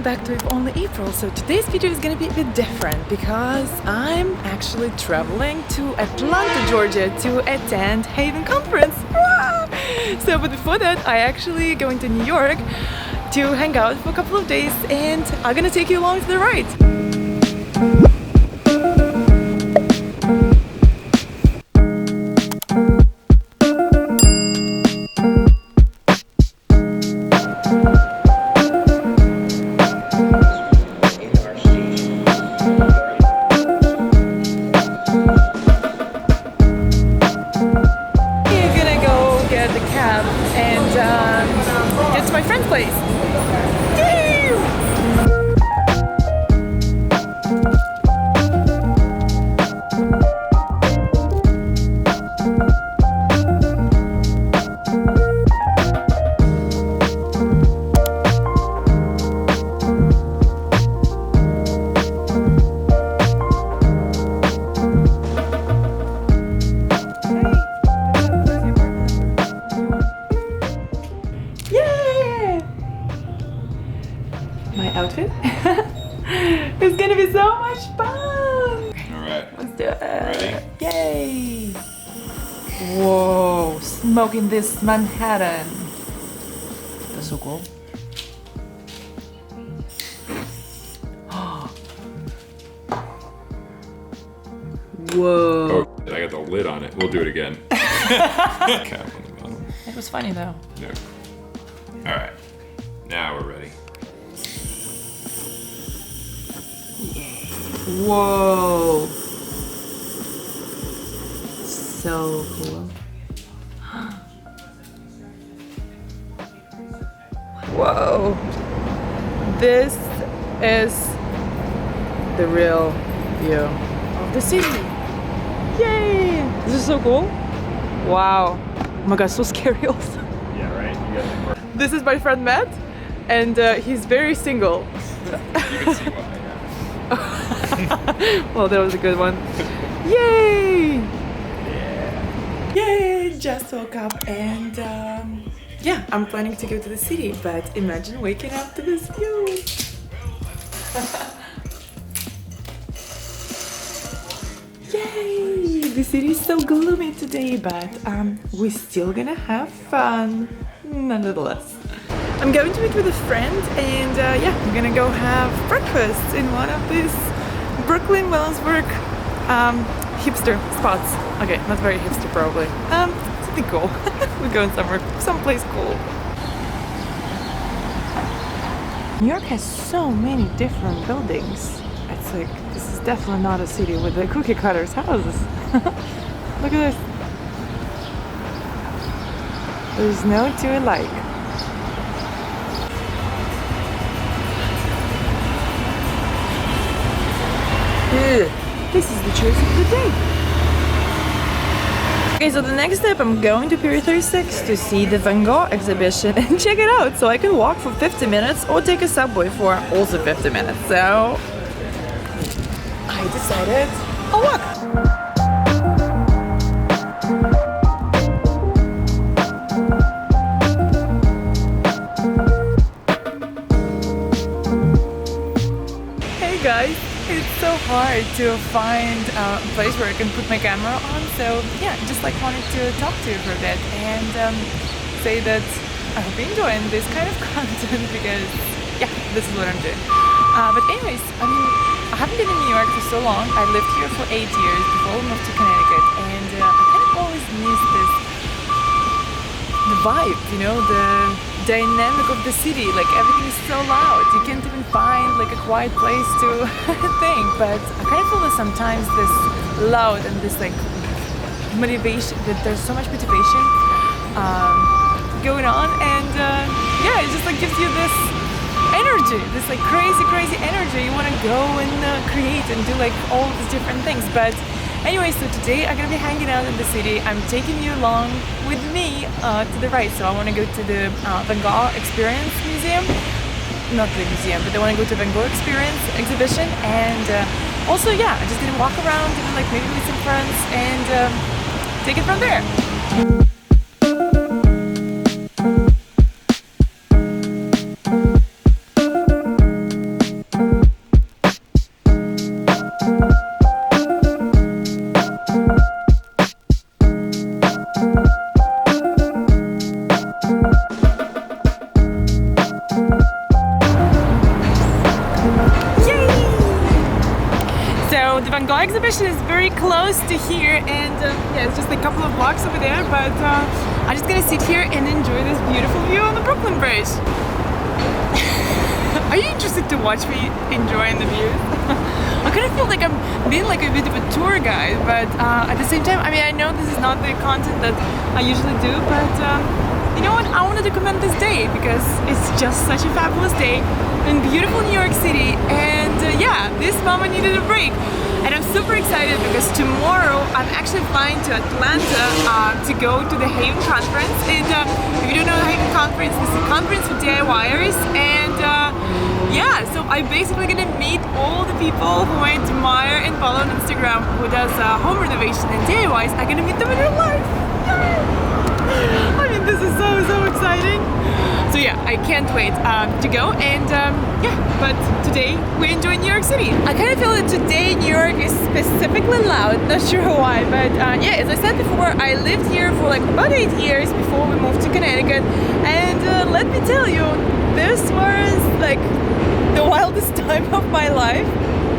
back to If Only April. So today's video is gonna be a bit different because I'm actually traveling to Atlanta, Georgia to attend Haven Conference. So but before that I actually going to New York to hang out for a couple of days and I'm gonna take you along for the ride. Get to my friend's place. Yay! My outfit it's gonna be so much fun. Alright, let's do it. Ready? Yay! Whoa, smoking this Manhattan. That's so cool. Whoa. Oh, I got the lid on it. We'll do it again. Cap on the bottom. It was funny though. No. Alright, now we're ready. Whoa. So cool. Whoa. This is the real view of the city. Yay! This is so cool. Wow. Oh my god, so scary also. Yeah, right? You guys This is my friend Matt, and he's very single. You can see why. Well, that was a good one. Yay! Yeah. Yay! Just woke up and yeah, I'm planning to go to the city, but imagine waking up to this view. Yay! The city is so gloomy today, but we're still gonna have fun nonetheless. I'm going to meet with a friend and yeah, I'm gonna go have breakfast in one of these Brooklyn, Williamsburg hipster spots. Okay, not very hipster probably. Something cool. We're going somewhere, someplace cool. New York has so many different buildings. It's like, this is definitely not a city with the cookie cutters houses. Look at this. There's no two alike. This is the choice of the day. Okay, so the next step, I'm going to Pier 36 to see the Van Gogh exhibition and check it out. So I can walk for 50 minutes or take a subway for also 50 minutes. So I decided I'll walk. Hey guys. It's so hard to find a place where I can put my camera on, so yeah, just like wanted to talk to you for a bit and say that I hope you're enjoying this kind of content because yeah, this is what I'm doing. But anyways, I mean, I haven't been in New York for so long. I lived here for 8 years before we moved to Connecticut, and I kind of always miss the vibe, you know, the dynamic of the city. Like everything is so loud, you can't even find like a quiet place to think. But I kind of feel that sometimes this loud and this like motivation, that there's so much motivation going on, and yeah, it just like gives you this energy, this like crazy energy. You want to go and create and do like all these different things. But anyway, so today I'm gonna be hanging out in the city. I'm taking you along with me to the right. So I want to go to the Van Gogh Experience Museum. Not the museum, but I want to go to Van Gogh Experience exhibition. And also, yeah, I'm just gonna walk around and like maybe meet some friends and take it from there. So the Van Gogh exhibition is very close to here, and yeah, it's just a couple of blocks over there, but I'm just gonna sit here and enjoy this beautiful view on the Brooklyn Bridge. Are you interested to watch me enjoying the views? I kind of feel like I'm being like a bit of a tour guide, but at the same time, I mean, I know this is not the content that I usually do, but you know what? I want to document this day because it's just such a fabulous day in beautiful New York City, and yeah, this mama needed a break. And I'm super excited because tomorrow I'm actually flying to Atlanta to go to the Haven Conference. And if you don't know the Haven Conference, this is a conference for DIYers, and yeah, so I'm basically gonna meet all the people who I admire and follow on Instagram who does home renovation and DIYs. I'm gonna meet them in real life. Yay! I mean, this is so exciting. So yeah, I can't wait to go, and yeah, but today we enjoy New York City. I kind of feel that today New York is specifically loud, not sure why, but yeah, as I said before, I lived here for like about 8 years before we moved to Connecticut, and let me tell you, this was like the wildest time of my life,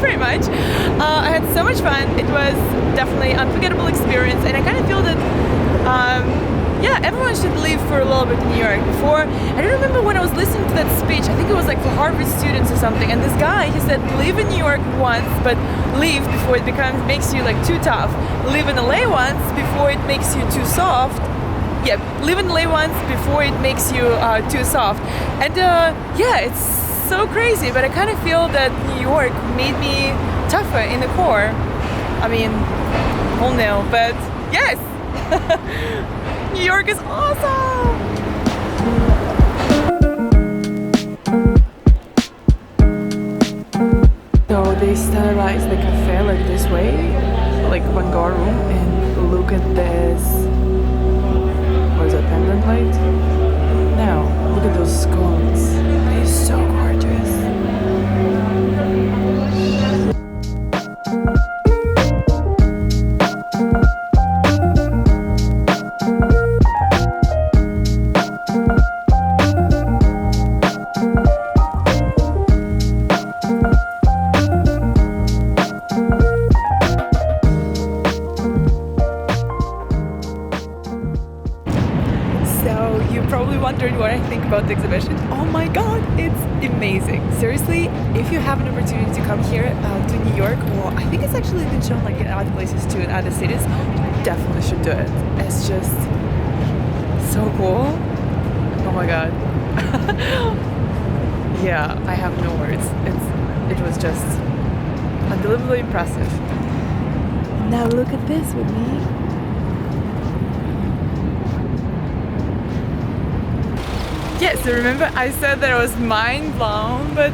pretty much. I had so much fun. It was definitely an unforgettable experience, and I kind of feel that yeah, everyone should live for a little bit in New York. Before, I don't remember when I was listening to that speech, I think it was like for Harvard students or something, and this guy, he said, live in New York once, but leave before it makes you like too tough. Live in LA once before it makes you too soft. Yeah, live in LA once before it makes you too soft. And yeah, it's so crazy, but I kind of feel that New York made me tougher in the core. I mean, whole no, but yes! New York is awesome! So they stylized the cafe like this way, like Van Gogh room, and look at this. What is that, pendant light? Now, look at those scones. They're so gorgeous. Wondering what I think about the exhibition. Oh my god, it's amazing. Seriously, if you have an opportunity to come here to New York, or I think it's actually been shown like in other places too, in other cities, definitely should do it. It's just so cool. Oh my god. Yeah, I have no words. It was just unbelievably impressive. Now look at this with me. Yes, so remember I said that I was mind blown by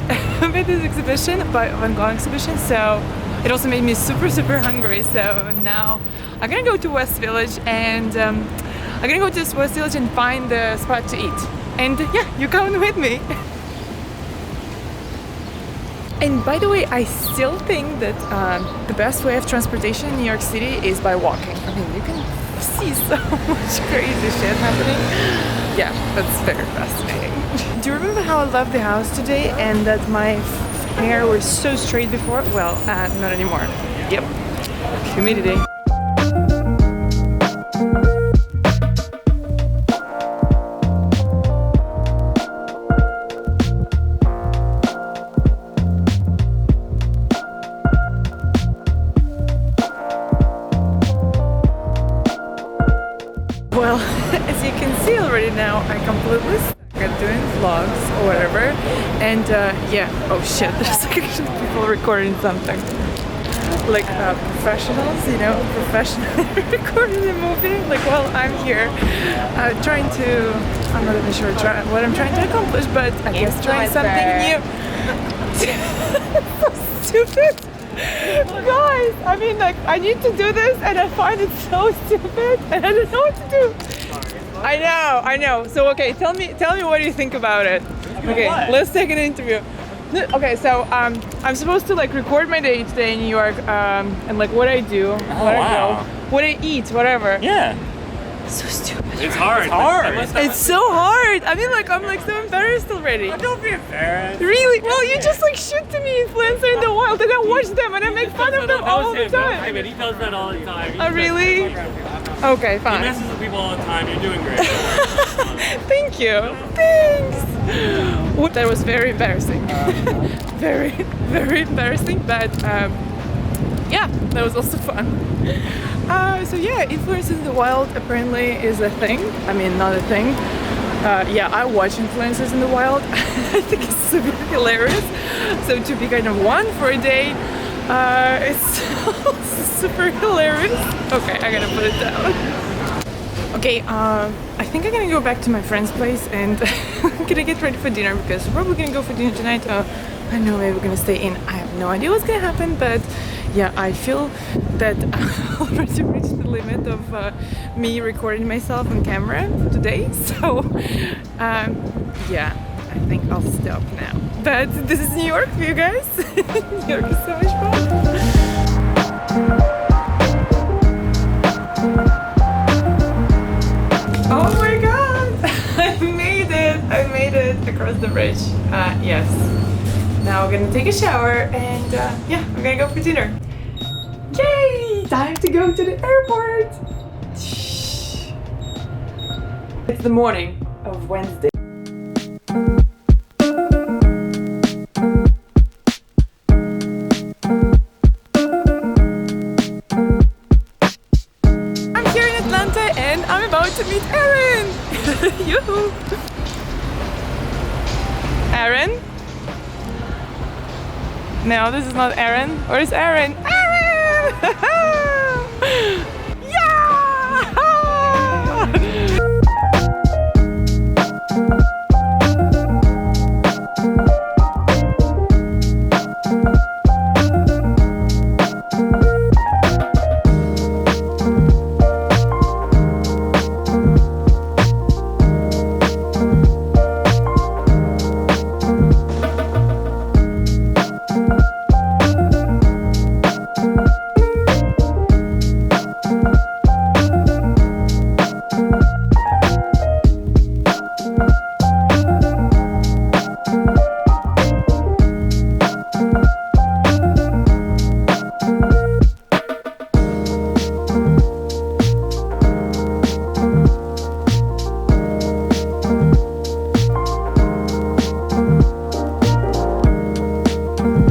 this exhibition, by Van Gogh exhibition, so it also made me super hungry. So now I'm gonna go to West Village, and I'm gonna go to this West Village and find the spot to eat. And yeah, you're coming with me. And by the way, I still think that the best way of transportation in New York City is by walking. I mean, you can see so much crazy shit happening. Yeah, that's very fascinating. Do you remember how I left the house today and that my hair was so straight before? Well, not anymore. Yep, humidity. Well, as you can see already now, I completely suck at doing vlogs or whatever. And yeah, oh shit, there's like actually people recording something. Like professionals, you know, professionally recording a movie. Like, well, I'm here trying to, I'm not even sure what I'm trying to accomplish, but I guess trying something new. So stupid. Guys, I mean, like, I need to do this and I find it so stupid and I don't know what to do. I know. So okay, tell me what you think about it. Okay, let's take an interview. Okay, so I'm supposed to like record my day today in New York, and like what I do, I go, what I eat, whatever. Yeah. So stupid. It's hard. It's so hard. I mean, like, I'm like so embarrassed already. Don't be embarrassed. Really? Well, you just like shoot to me influencer in the wild, and I watch them and I make fun of them all the time. He does that all the time. Oh, really? Okay, He fine. messes with people all the time. You're doing great. Thank you. Thanks. That was very embarrassing. Very, very embarrassing, but yeah, that was also fun. So yeah, influencers in the wild apparently is a thing. I mean, not a thing. Yeah, I watch influencers in the wild. I think it's super hilarious. So to be kind of one for a day, it's also super hilarious. Okay, I gotta put it down. Okay, I think I'm gonna go back to my friend's place and I'm gonna get ready for dinner because we're probably gonna go for dinner tonight. I know maybe we're gonna stay in. I have no idea what's gonna happen, but yeah, I feel that I already reached the limit of me recording myself on camera today. So yeah, I think I'll stop now. But this is New York for you guys. New York is so much fun. Oh my god! I made it! I made it across the bridge. Yes. Now we're gonna take a shower and yeah, we're gonna go for dinner. Yay! Time to go to the airport! It's the morning of Wednesday. I'm here in Atlanta and I'm about to meet Aaron! Yoo-hoo! Aaron? No, this is not Aaron. Where's Aaron? Ah!